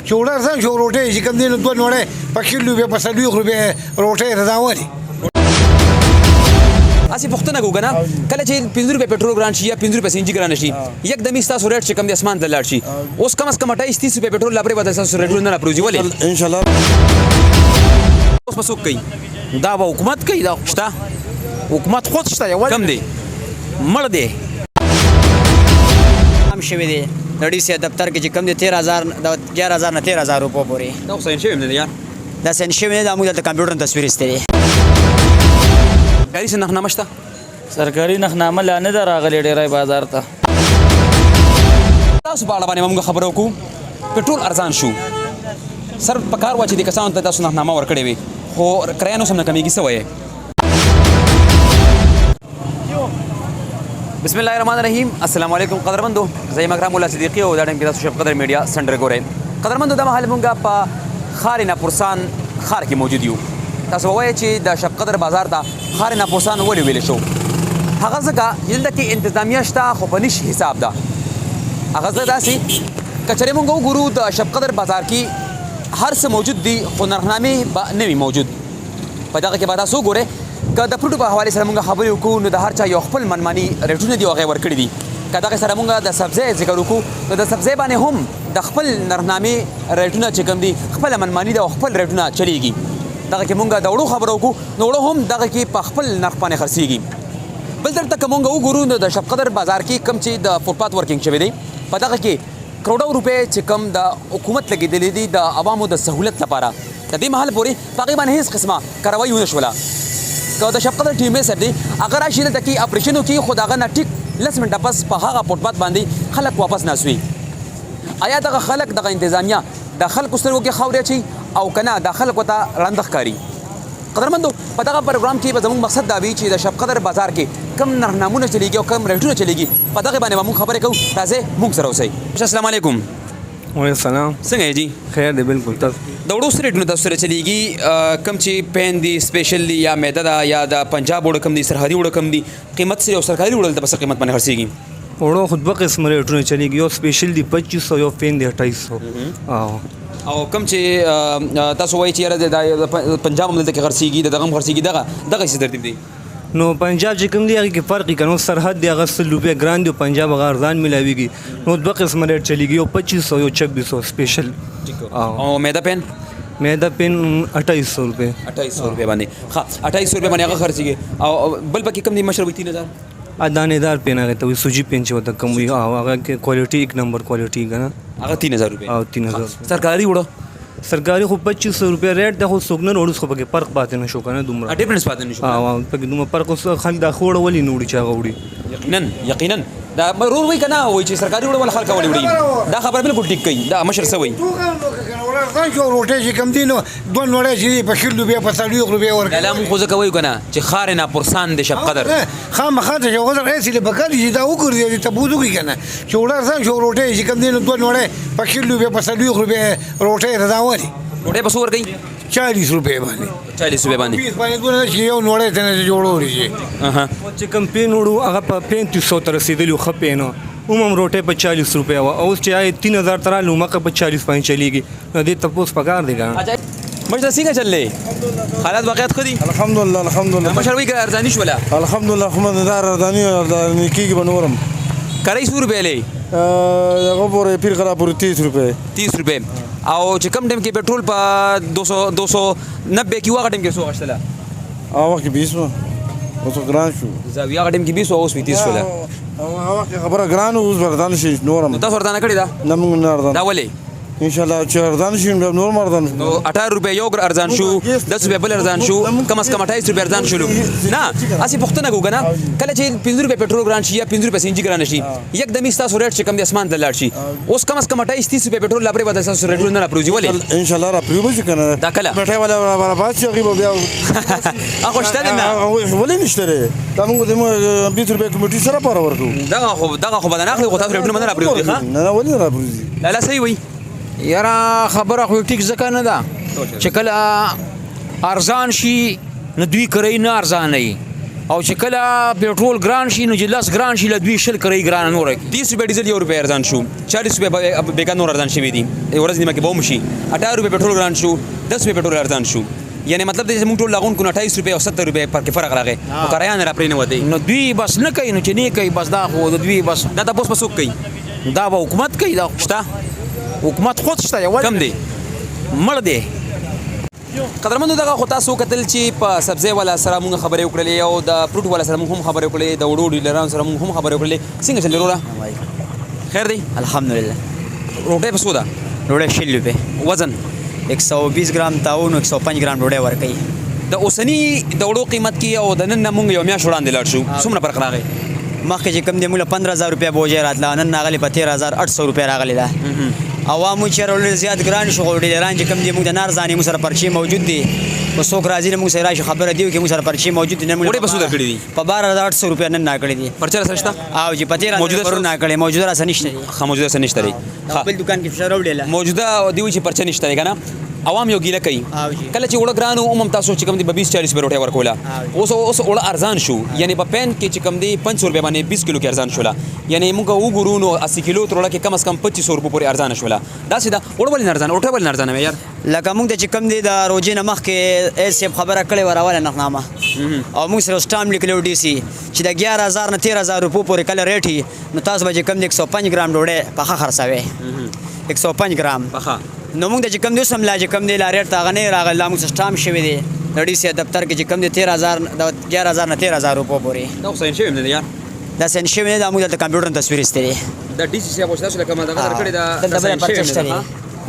چې وړه ارزان شو روټۍ چې کوم دی نو 2 نوړی په کیلو روپۍ په 40 روپۍ روټۍ رضاولي اسی پښتنه کو کنه کله چې 50 روپے پټرول ګران شي یا 50 روپے سي ان جي ګران شي یک دمي تاسو ریټ چې کم د اسمان ته لاړ شي اوس کم از کم 28 30 روپے پټرول لپاره بدل تاسو ریټ نه پروزي ولې ان شاء الله اوس مسوک کوي دا به حکومت کوي دا شته حکومت خود شته یو کم دی مړ دی هم شوی دی د ډي سي دفتر کې چې کم دی 13000 د 11000 نه 13000 روپو پورې دا اوس یې شوی نه یار دا سن شوی نه د موږ د کمپیوټر تصویر استری کاري څنګه نامشته سرکاري نخنامه لا نه راغلی ډیری بازار ته تاسو په اړه باندې موږ خبرو کو پټرول ارزان شو سر پکار و چې د کسانو ته تاسو نامه ورکړې وي خو کرایانو سم نه کمیږي څه وایي بسم الله الرحمن الرحیم السلام علیکم قدرمندو زه یم اکرم الله صدیقی او دا ټیم کې تاسو شپ قدر میډیا سنټر ګورئ قدرمندو دا مهال مونږه په خار ناپورسان خار کې موجود یو تاسو وایي چې د شپ قدر بازار ته خار ناپورسان ولې ویل شو هغه ځکه دلته کې انتظامیه شته خو په نش حساب ده هغه ځکه داسې کچره مونږ وګورو د شپ قدر بازار کې هر څه موجود دي خو نرخنامې به نه وي موجود په دغه کې به تاسو ګورئ که د پروډو په حواله سره موږ خبرې وکړو نو د هر چا یو خپل منماني ریټونه دي هغه ورکړي دي که دغه سره موږ د سبزی ذکر وکړو نو د سبزی باندې هم د خپل نرخنامې ریټونه چې کوم دي خپل منماني د خپل ریټونه چلیږي دغه کې موږ د وړو خبرو وکړو نو وړو هم دغه کې په خپل نرخ باندې خرڅېږي بل طرف ته که موږ وګورو نو د شپ قدر بازار کې کوم چې د فوټپات ورکینګ شوی دی په دغه کې کروڑو روپۍ چې کوم د حکومت لګېدلې دي د عوامو د سهولت لپاره د دې مهال پورې په هغې باندې هېڅ قسمه کاروایي ونه شوله که د شپ قدر ټیم صاحب دی هغه راشي دلته کې اپریشن وکړي خو د هغه نه ټیک 10 منټه پس په هغه فوټپات باندې خلک واپس ناسوي آیا دغه خلک دغه انتظامیه د خلکو سترګو کې خاورې اچوي او که نه د خلکو ته ړانده ښکاري قدرمندو په دغه پروګرام کې به زموږ مقصد دا وي چې د شپ قدر بازار کې کم نرخنامونه چلیږي او کم ریټونه چلیږي په دغې باندې به موږ خبرې کوو راځئ موږ سره اوسئ السلام علیکم وعلیکم السلام څنګه یې جی خیر دی بالکل تاسو د وړو څه ریټونه تاسو سره چلیږي کم چې پین دي سپیشل دي یا میده ده یا د پنجاب وړو کم دي سرحدي وړو کم دي قیمت سره او سرکاري وړو دلته په څه قیمت باندې خرڅېږي وړو خو دوه قسمه ریټونه چلیږي یو سپیشل دی 2500 یو پین دی 2800 او کم چې تاسو وایي چې یاره د پنجاب هم دلته کې خرڅېږي د دغه هم خرڅېږي دغه څه ترتیب دی نو پنجاب چې کوم دی هغې کې فرق یې که نو سرحد دی هغه 100 روپۍ ګران دی او پنجاب هغه ارزان ملاویږي نو دوه قسمه ریټ چلیږي یو 2500 یو 2600 سپیشل او میده پین میده پین 2800 روپۍ 2800 روپۍ باندې ښه 2800 روپۍ باندې هغه خرڅېږي او بل پکې کم دی مشر وایي 3000 دانېدار پین هغې ته وایي سوجي پین چې ورته کم وي هغه کې کوالټي 1 نمبر کوالټي که نه هغه 3000 روپۍ او 3000 سرکاري وړو سرکاري خو 2500 روپۍ ریټ دی خو څوک نه وړو خو پکې فرق پاتې نه شو که نه دومره ډیفرنس پاتې نه شو پکې دومره فرق اوس خلک دا ښه وړه ولې نه وړي چې هغه وړي یقینا دا رول وایي که نه وایي چې سرکاري وړه ول خلک ولې وړي دا خبره بالکل ټیک کوي دا مشر څه وایي ارزان شو روټۍ چې کوم دی نو 2 نوړی چې دی په کیلو روپۍ په 40 روپۍ ورکړي لا موږ خو ځکه وایو که نه چې خار ناپورسان د شپ قدر خامخا ته چې غوځر ایسې پکار دي چې دا وګرځي تبوز وکړي که نه چې وړه ارزان شو روټۍ چې کوم دی نو 2 نوړی په کیلو روپۍ په 40 روپۍ روټۍ رضاولي روټۍ په څو ورکوي 40 روپۍ باندې 40 روپۍ باندې پیس باندې دونه چې یو نوړی ته نه جوړولی شي چې کوم پین وړو هغه په 3500 ته رسېدلي ښه پین هم روټۍ په 40 روپۍ وه اوس چې 3000 ته رالو مکه په 40 باندې چلیږي نو دې تپوس پکار دی که مشر څنګه چل دی حالات واقعیت ښه دي الحمدلله الحمدلله مشر وایي که ارزاني شوله الحمدلله خو مدار ارزاني کېږي به نورم کرۍ څو روپۍ لې هغه پورې پیر خلا پورې 30 روپۍ 30 روپۍ او چې کم ټایم کې پټرول په 290 کې هغه ټایم کې څو غشتله هغه وخت کې 20 اوس ګران شو زاویه هغه ټایم کې 20 اوس 30 شوله هغه وخت خبره ګران اوس ورته شي نورم تاسو ورته کړی دا نه موږ نه ارزان دا ولې ان شاء الله چې ارزان شي نور ارزان نو 18 روپۍ یو ارزان شو 10 روپۍ بل ارزان شو کم از کم 28 روپۍ ارزان شول نه اسی پښتنه کو کنه کله چې 50 روپۍ پټرول ګران شي یا 50 روپۍ سي ان جي ګران شي یک دمي تاسو ریټ چې کم د اسمان ته لاړ شي اوس کم از کم 28 30 روپۍ پټرول لپاره بدل تاسو ریټ نه پروزي ولې ان شاء الله را پریو شي کنه دا کله مټه ولا برابر شي غيبه بیا اخو شته نه ولې نشته دا موږ د 20 روپۍ کمیټي سره پاره ورکو دغه خو بدن اخلي خو تاسو ریټ نه پروزي ښه نه ولې را پروزي لا صحیح وي یاره خبره خو ټیک ځکه نه ده چې کله ارزان شي نو دوی کرایي نه ارزانوي او چې کله پېټرول ګران شي نو چې لس ګران شي له دوی شل کرۍ ګرانه نوره کړي 30 روپے ډیزل 1 روپے ارزان شو 40 روپے بیکان نور ارزان شوی دي ورځ نیمه کې به ومشي 18 روپے پټرول ګران شو 10 روپے پټرول ارزان شو یعنی مطلب د موږ ټول لاغون کو 28 روپے او 70 روپے پر کې فرق راغی او کرایان را پرې نه ودی نو دوی بس نه کوي نو چې نه کوي بس دا خو د دوی بس دا تاسو پسوک کوي دا به حکومت کوي دا شته حکومت خود شته یوازې کم دی مړ دی قدرمنو دغه خو تاسو کتل چې په سبزی والا سره موږ خبرې وکړلې او د فروټ والا سره موږ هم خبرې وکړلې د وړو ډیلرانو سره موږ هم خبرې وکړلې څنګه چل وروره خیر دی الحمدلله روټۍ په څو ده ډوډۍ 60 روپے وزن 120 ګرام تاون 105 ګرام ډوډۍ ورکوي د اوسنی د وړو قیمت کې او د نن نه موږ یو میاشت وړاندې لاړ شو څومره فرق راغی مخکې چې کم دی موږ 15000 روپیا بوجه راتله نن راغلی په 13800 روپیا راغلی ده عوامو چې راوړل زیات ګران شو ډیلران چې کم دی موږ د نارځانې موږ سره پرچې موجود دي په څوک راځي نه موږ سره راشي خبره دی چې موږ سره پرچې موجود دي نه وړې په څو درکړي دي په 12800 روپیا نن ناکړي دي پرچه سره شته او چې په 13000 موجوده پرون ناکړي موجوده را سنشته دي موجوده سره نشته لري خپل دکان کې فشار وړل موجوده دی چې پرچه نشته لري کنه عوام یو ګیله کوي کله چې وړه ګرانو عموم تاسو چې کوم دی 20 40 روپے روټه ورکولا اوس وړه ارزان شو یعنی په پین کې چې کوم دی 500 روپے باندې 20 کیلو کې ارزان شولا یعنی موږ وګورو نو 80 کیلو ترړه کې کم از کم 2500 روپے پورې ارزان شولا دا سیدا وړه ولې ارزان وړه ولې ارزان یار لکه موږ چې کم دی د روزې نه مخکې ایسې خبره کړې وراواله نغنامه او موږ سره سټام لیکلو ډي سي چې د 11000 نه 13000 روپے پورې کله ریټي نو تاسو به کم دی 105 ګرام ډوډۍ په خرڅاوي 105 ګرام پخا نو موږ چې کم دی سم لا چې کم دی لارې تا غنې راغلی موږ سټام شوی دی د ډي سي دفتر کې چې کم دی 13000 د 11000 نه 13000 روپے پورې دا اوسین شوی نه یار دا سن شوی دی موږ د کمپیوټر تصویر استری دا ډي سي څخه پوښتنه شو کومه دا کړی دا بل پرچشته دی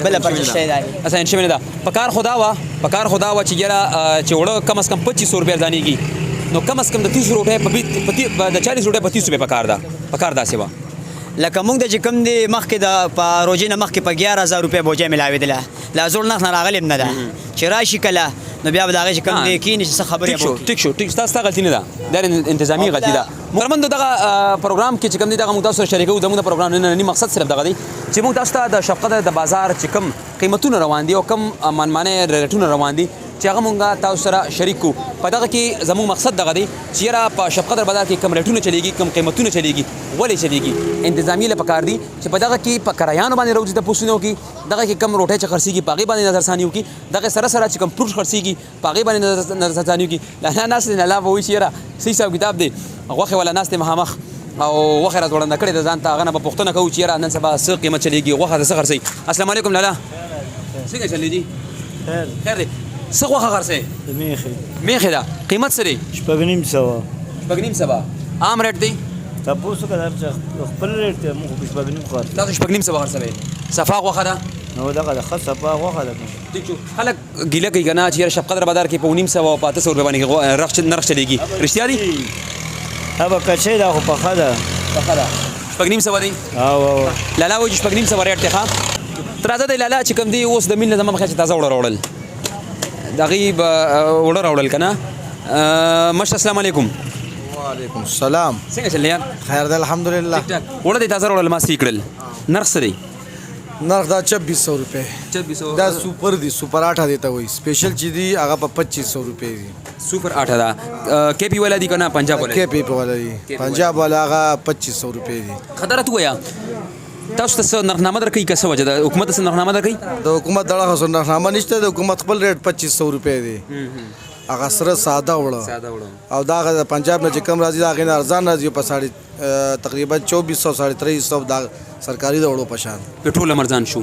بل پرچشته دی اسان شوی نه دا پکار خدا وا چې یاره چې وړه کم از کم 2500 روپے ځانیږي نو کم از کم د 30 روپے په د 40 روپے په 30 روپے پکار دا سیوا لکه موږ د چې کم دی مخکې د په روزې نه مخکې په 11000 روپۍ بوجه ملاوېدله لا زوړ نرخ نه راغلی نه ده چې راشي کله نو بیا به د هغې چې کم دی کېني چې څه خبرې ټیک شو ستا غلطي نه ده دا انتظامي غلطي ده محترمانو دغه پروګرام کې چې کوم دی دغه موږ تاسو سره شریکوو زموږ د پروګرام نننی مقصد صرف دغه دی چې موږ تاسو ته د شفقت د بازار چې کوم قیمتونه روان دي او کوم منمانه ریټونه روان دي چې هغه مونږه تاسو سره شریک کو په دغه کې زموږ مقصد دغه دی چې یاره په شفقت بازار کې کم ریټونه چلیږي کم قیمتونه چلیږي ولې چلیږي انتظامی له پکار دي چې په دغه کې په کرایانو باندې روزي ته پوښتنه وکړي دغه کې کم روټۍ چې خرڅېږي په هغې باندې نظرثاني وکړي دغه سره چې کم فروټ خرڅېږي په هغې باندې نظرثاني وکړي لا ناست دی نه لا به وایي چې یاره صحیح حساب کتاب دی غوښې والا ناست دی مخامخ او غوښې راځوړنده کړې ده ځان ته هغه نه به پوښتنه کوو چې یاره نن سبا څه قیمت چلیږي غوښه د څه خرڅوي السلام علیکم لالا څنګه چلی دي خیر دی څه غوښه خرڅوي میخې ده قیمت څه دی 6.5 عام ریټ دی تاسو کله چې خپل ریټ ته موږ 6.5 خرڅ تاسو 6.5 خرڅوي صفا غوښه ده نو دا د خاصه په غوښه ده ټیک شو خلک ګیله کوي کنه چې شفقت بازار کې په 900 او 500 روپے باندې نرخ چلیږي رښتیا دي هغه کچې دا خو په خاله 6.5 دی او لالا وایي 6.5 ریټ ته ترازه دی لالا چې کوم دی اوس د مل زمام خچ تازه وړ راوړل دغه وړ راوړل کنه مش السلام علیکم وعلیکم السلام څنګه چل یار خیر ده الحمدلله وړ دی تازه راوړل ما سیکړل نرخ سره نرخ دا 2600 روپے 2600 دا سوپر دی سوپر 8 دیتا وای سپیشل چی دی هغه په 2500 روپے دی سوپر 8 دا کے پی والا دی کنه پنجاب والا کے پی والا دی پنجاب والا هغه 2500 روپے دی خطرت ویا تاسو ته نرخنامه درکې کیسه وجه د حکومت سره نرخنامه درکې د حکومت دغه سره نرخنامه نشته د حکومت خپل ریټ 2500 روپے دی هغه سره ساده وړه او دا د پنجاب نه چې کم راځي دا غین ارزان راځي په ساړي تقریبا 2400 2300 دا سرکاري د وړو پشان پټرول مرزان شو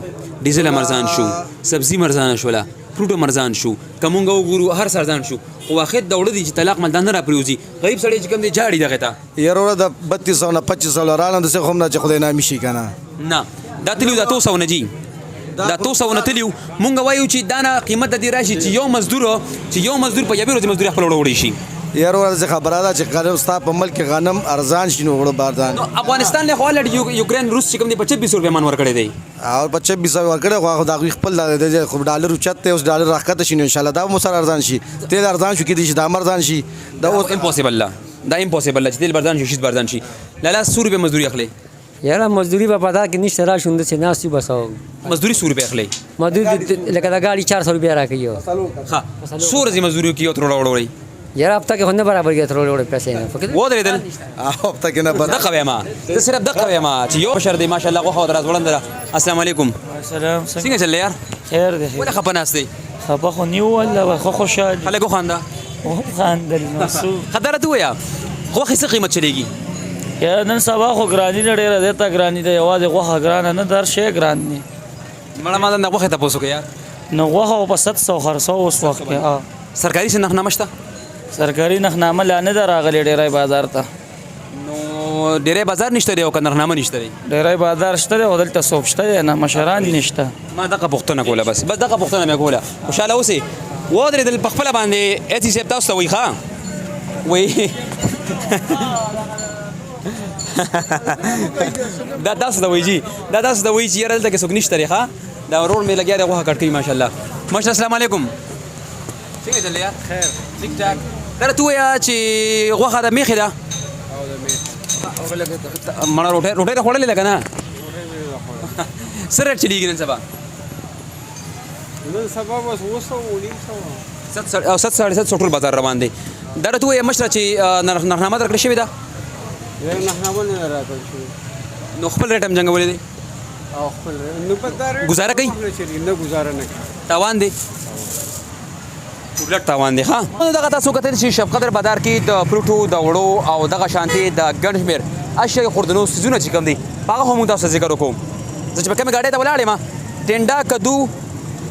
ډیزل مرزان شو سبزی مرزان شولا فروټ مرزان شو کومنګ وګورو هر سرزان شو او اخر د وړو دي چې طلاق ملدان را پریوزي غریب سړی چې کم دی جاړي دغه تا یاره د 3200 نه 2500 لرانه د څه هم نه چې خدای نامي شي کنه نه دا تلیو دا 200 نه جی دا 200 نه تلیو مونږ وایو چې دا نه قیمت د دې راشي چې یو مزدور په یوه ورځ مزدوري خپل وړي شي یاره ورځ خبره ده چې غنم ستا په ملک غنم ارزان شي نو وړو باردان افغانستان له خپل یوکرين روس چې کوم دی 2500 روپے مان ور کړی دی او 2500 ور کړی خو دا خپل د خو ډالر چته اوس ډالر راکته شي ان شاء الله دا مو سره ارزان شي تیل ارزان شي کې دي دا مرزان شي دا اوس امپوسیبل دا امپوسیبل چې تیل بردان شي شي بردان شي لالا 100 روپے مزدوري اخلي یاره مزدوری په پتا کې نشته را شوند چې ناسي بساو مزدوري 100 روپے اخلي مزدوری لکه دا ګاډي 400 روپیا راکېو ها 100 ورځې مزدوري کیو تر وړوړی یاره هفته کې خو نه برابر کېږي تر وړې پیسې نه فکر ودرېدل هفته کې نه بر دغه وایم زه صرف دغه وایم چې یو بشر دی ماشاءالله غوښه او دراز وړاندره السلام علیکم سلام څنګه چل یار خیر دی ولا خپه ناست دی خپه خو نیو ولا خو خوشحال خلک وخانده خاندل نو خدره ته ویا غوښې څه قیمت چلیږي یا نن سبا خو ګرانی نه ډېره دی ته ګرانی دی یوازې غوښه ګرانه نه در شی ګران دی مړه ما د غوښې تاسو کې یار نو غوښه په 700 خرڅو اوس وخت کې سرکاري څه نخنامه شته سرکاري نخنامه لا نه ده راغلې ډېری بازار ته نو ډېری بازار نشته دی او که نرخنامه نشته دی ډېری بازار شته دی او دلته څوک شته دی نه مشران نشته ما دغه پوښتنه کوله بس دغه پوښتنه مې کوله خوشحاله اوسې ودرېدل په خپله باندې ایتي صاحب تاسو ته وایي ښه وایي دا تاسو ته وایي جي دا تاسو ته وایي چې یاره دلته کې څوک نشته دی ښه دا ورور مې لګیا دی غوښه کټ کوي ماشاءالله ماشاءالله السلام علیکم څنګه چل یار خیر ټیک ټاک دا ته وایه چې غوښه د میخې ده مړه روټۍ د خوړلې ده که نه څه ریټ چلیږي نن سبا نن سبا بس 200 او 7.5 ټول بازار روان دی دا ته وایه مشره چې نرخنامه درکړې شوې ده نخنامه نه راکړل شوې نو خپل ریټ هم جنګولی دی او خپل نو په دا ریټ ګزاره کوي نه ګزاره نه کوي تاوان دی ټوبلټ تاوان دی ښه دغه تاسو کتل چې شب قدر بازار کې د فروټو د وړو او دغه شانتې د ګڼ شمېر اشیاء خوردنو څیزونه چې کوم دي هغه هم موږ تاسو ته ذکر وکړو زه چې په کومې ګاډۍ ته ولاړ یم ټنډا کدو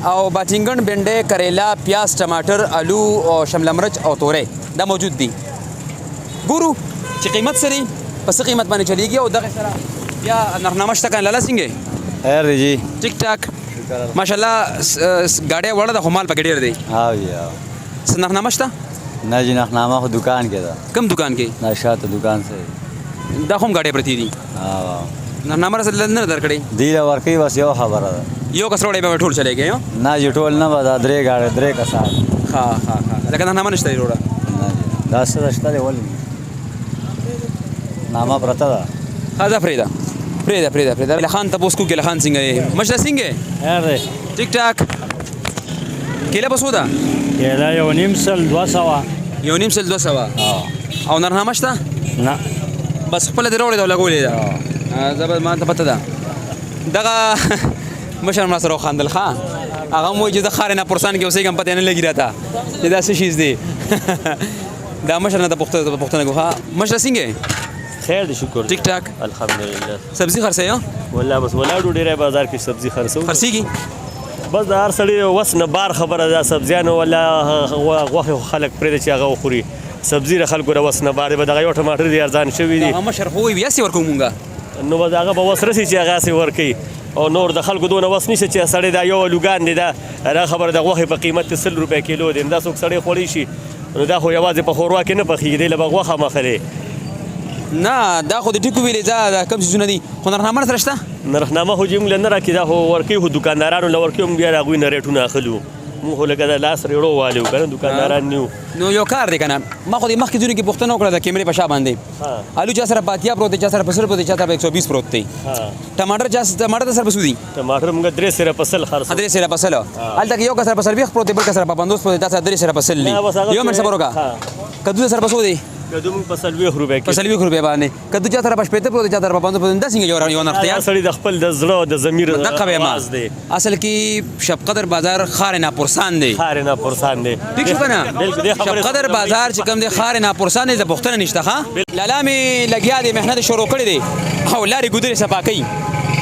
او باټینګن بنډۍ کریلا پیاز ټماټر الو او شمله مرچ او تورې دا موجود دي ګورو چې قیمت سره په څه قیمت باندې چلیږي او دغه سره بیا نرخنامه شته که لاله څنګه خیر دی جی ټیک ټاک ماشاءالله ګاډۍ وړه ده خو مال پکې ډېر دی ها یا څه نرخنامه شته نه جی نخنامه خو دکان کې ده کم دکان کې نه شاته دکان سره دا خو هم ګاډۍ پرتې دي ها نرخنامه راسره نه درکړې دی له ورکی بس یو خبره ده یو کس وړی به ټول چلېږي نه جی ټول نه به دا درې ګاډۍ درې کسان ها ها ها لکه نرخنامه نشته دی وړه دا څه شته دی ولې نامه پرته ده ها دا پرېږده له خان تپوس کوو له خان څنګه یې مشره څنګه خیر دی ټیک ټاک کیله په څو ده کیله یو نیم سل 200 یو نیم سل 200 او نرخنامه شته نه بس خپله دې راوړې ده او لګولې ده زه به ما ته پته ده دغه مشر ملا سره وخندل ښه هغه هم وایي چې زه ښار نه پرسان کې اوسېږم پته نه لګي راته چې دا څه شیز دی دا مشر نه ته پوښتنه کوو ښه مشره څنګه خیر دی شکر ټیک ټاک الحمدلله سبزي خرڅوي والله بس ولاړو ډېری بازار کې سبزي خرڅو خرڅېږي بس د هر سړي وس نه بار خبره ده سبزیانو ولا غوښې خلک پرېږده چې هغه وخوري سبزي د خلکو د وس نه بار دی به دغه یو ټماټر دي ارزان شوي دي هغه مشر خو وایي بیاسې ورکوو مونږ نو بس هغه به وس رسي چې هغه هسې ورکوي او نور د خلکو دونه وس نشته چې سړی دا یو الوګان دی دا دا خبره د غوښې په قیمت 100 روپۍ کیلو دی دا څوک سړی خوړی شي نو دا خو یوازې په ښوروا کې نه پخېږي دی له به غوښه مخه دی نه دا خو د ټیکو ویلې دا کم څیزونه دي خو نرخنامه سره شته نرخنامه خو چې موږ له نه راکړي دا خو ورکوي خو دوکاندارانو له ورکوي موږ بیا د هغوی نه ریټونه اخلو موږ خو لکه د لاس ریړو والو که نه دوکانداران نیو نو یو کار دی که نه ما خو د مخکې ځینو کې پوښتنه وکړه د کیمرې په شا باندې الو چا سره پاتیا پروت دی چا سره په 100 پروت دی چا سره په 120 پروت دی ټماټر ټماټر سره په څو دي ټماټر موږ 3 سره په 100 خرڅو 3 سره په 100 هلته کې یو کس سره په 40 پروت دی بل کس سره په 50 پروت دی تا سره 3 سره په 100 دی یو منټ صبر وکړه کدو سره په 100 دی کدو موږ په 40 روپۍ کې په 40 روپۍ باندې کدو چا سره په 50 پروت دی چا سره په 50 پروت دی دا څنګه یو نرخ دی سړی د خپل د زړه د ضمیر دقه به ما اصل کې شب قدر بازار خار نه پرسان دی خار نه پرسان دی ٹھیک شو کنه شب قدر بازار چې کوم دی خار نه پرسان دی پښتنه نشته ښا لاله می لګیا دی مهنت شروع کړی دی او لاري ګودري صفا کوي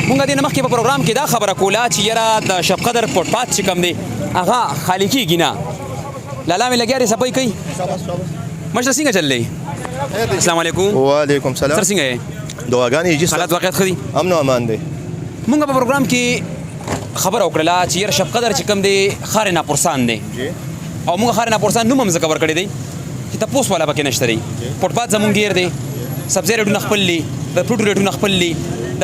مونږ د مخکې په پروګرام کې دا خبره کوله چې یاره د شب قدر پټ پات چې کوم دی هغه خالی کېږي نه لاله می لګیا دی صفای کوي مشره څنګه چللی السلام علیکم وعلیکم سلام سر څنګه یې دعاګانې جی حالات واقعیت ښه دي امن او امان دی مونږ په پروګرام کې خبره وکړله چې یاره شب قدر چې کوم دی خار نه پرسان دی او مونږ خار نه پرسان نوم هم ځکه ورکړی دی چې تپوس والا پکې نشته دی پټپات زمونږ ګیر دی سبزي ریټونه خپل دي د فروټو ریټونه خپل دي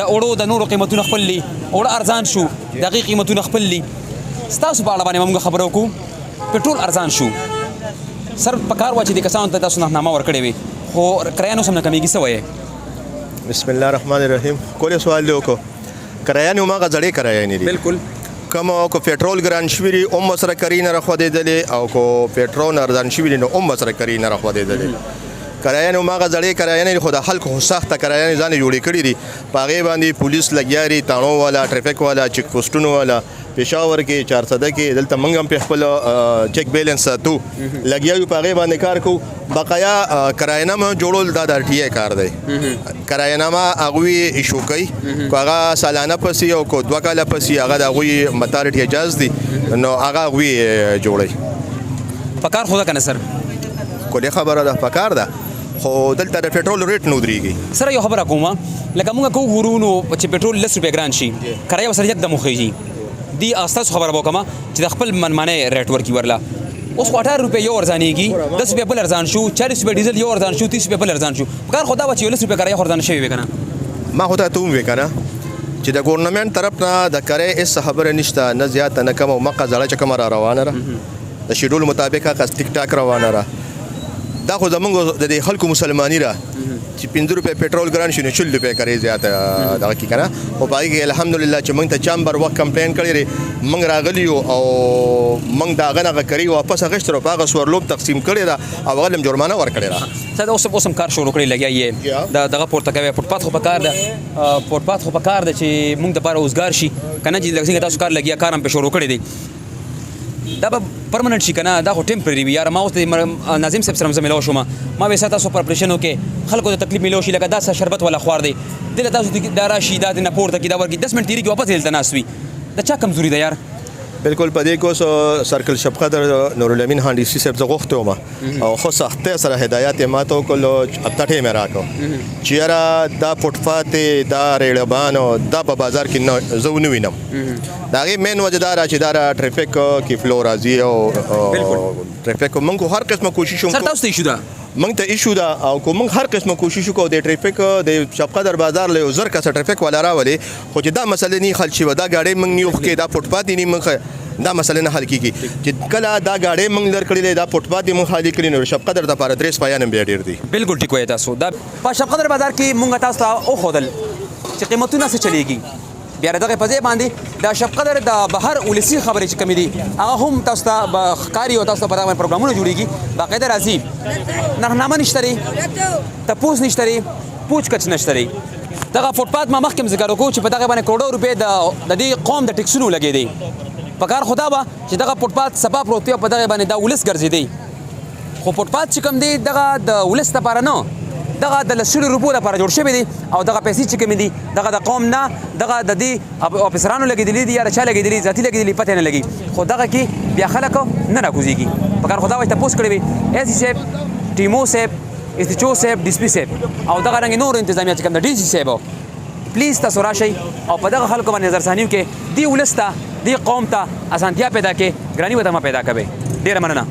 د اوړو د نورو قیمتونه خپل دي اوړه ارزان شو د هغې قیمتونه خپل دي ستاسو په اړه باندې مونږ خبره وکړو پټرول ارزان شو سر په کار وا چې د کسانو ته تاسو نرخنامه ورکړې وي خو کرایه نو سم نه کمیږي څه وایې بسم الله الرحمن الرحیم کولې سوال دی وکړو کرایه نو ما غزړې کرایه نه دي بالکل کوم کو پټرول ګران شوی دی هم سره کری نه راخو دیدلې او کو پټرول ارزان شوی دی نو هم سره کری نه راخو دیدلې کرایه نو ماغه زړې کرایه نه خو د خلکو سخت کرایه ځان جوړې کړې دي پاغه باندې پولیس لګیاري تانو والا ټریفیک والا چیک پوسټونو والا پېښور کې 400 کې دلته منګم په خپل چیک بیلانس ساتو لګیایو پاغه باندې کار کو بقایا کرایه نامه جوړول دا د ټي کار دی کرایه نامه اغوي ایشو کوي هغه سالانه پسې او کو 2 کاله پسې هغه د اغوي ماتارټي اجازه دي نو هغه اغوي جوړي پکار خدا کنه سر کولی خبره ده پکار ده خو دلته د پټرول ریټ نو درېږي سره یو خبره کومه لکه موږ کو ورونو چې پټرول 10 روپیا ګران شي کرایه سره یکدم خوږي دی استاسو خبره وکما چې د خپل منمانه ریټ ورکی ورلا اوس 18 روپیا یو ارزانېږي 10 روپیا بل ارزان شو 40 روپیا ډیزل یو ارزان شو 30 روپیا بل ارزان شو کار خدا و چې 10 روپیا کرایه ارزان شوی وکنه ما خو ته توم وکنه چې د ګورنمنت طرف نه د کرایه اس خبره نشته نه زیات نه کم او مقه زړه چې کوم روانه را د شیډول مطابق هغه ټیک ټاک روانه را دا خو زمونږ د خلکو مسلمانی را چې 15 روپیا پټرول ګران شي نو 40 روپیا کرایه زیات دا کی کنه او پای کې الحمدلله چې موږ ته چامبر وخت کمپلین کړی موږ راغلی او موږ دا غنغه کری واپس غشتره په غسورلوب تقسیم کړی دا او غلم جرمانه ور کړی را ساده اوسم کار شروع کړی لګیایې دا دغه پورته کوي فوټپات خو پکار ده فوټپات خو پکار ده چې موږ د پاره اوسګار شي کنه چې لږ تاسو کار لګیا کارم په شروع کړی دی دا به پرمننت شي کنه دا خو ټمپرری وي یار ما اوس ناظم صاحب سره ملو شوم ما به تاسو پرپریشن وکي خلکو ته تکلیف ملو شي لکه دا شربت ولا خوار دی دله تاسو دا راشي دا نه پورته کی دا ورکی 10 منټ تیری کی واپس دلته ناسوي دا چا کمزوري ده یار بالکل په دې کو سرکل شپقدر نور الامین هندسي صاحب زغوخته ما او خو سخت سره هدایت ما ته کولو ابټه مې راکو چیرې دا فوټپات دا ریړبانو دا په بازار کې نه زو نه وینم دا غي مین وجدار چې دا ټریفیک کې فلو راځي او ټریفیک موږ هر قسمه کوشش سر تاسو ته ایشو ده موږ ته ایشو ده او کوم هر قسمه کوشش کو د ټریفیک د شپقدر بازار له زر کا ټریفیک ولا راولي خو چې دا مسله نه حل شي دا غاډي موږ نیو کې دا فوټپات نه موږ دا مسله نه حل کیږي چې کله دا غاډي موږ لر کړی دا فوټپات موږ خالي کړی نو شپقدر د پاره درس پایان بیا ډیر دي بالکل ټیک وای تاسو دا په شپقدر بازار کې موږ تاسو ته او خدل چې قیمتونه څه چلیږي بیا دغه په ځای باندې د شپقدر د بهر ولسی خبرې چې کمی دي هغه هم تاسو ته ښکاري او تاسو ته په دغه پروګرامونه جوړیږي باقاعده راځي نرخنامه نشته تپوس نشته پوچ کچ نشته دغه فوټپات ما مخکې ذکر وکړو چې په دغه باندې کروڑو روپۍ د دې قوم د ټیکسونو لګې دي په کار خدا به چې دغه فوټپات سبا پروت په دغه باندې دا ولس ګرځېدی خو فوټپات چې کوم دی دغه د ولس لپاره نه دغه د لسلو روپو لپاره جوړ شوی دی او دغه پیسې چې کومې دي دغه د قوم نه دغه د دې افسرانو لګېدلي دي یا چا لګېدلي ذاتي لګېدلي پته نه لګي خو دغه کې بیا خلک نه راکوزېږي په کار خدا وایي تپوس کړی وي ایسي صاحب ټیمو صاحب استیچو صاحب ډي سي پي صاحب او دغه رنګ نور انتظامیه چې کوم د ډي سي صاحب پلیز تاسو راشئ او په دغه خلکو باندې نظرثاني وکړئ دې ولس ته دې قوم ته اسانتیا پیدا کړئ ګراني به ته ما پیدا کوئ ډېره مننه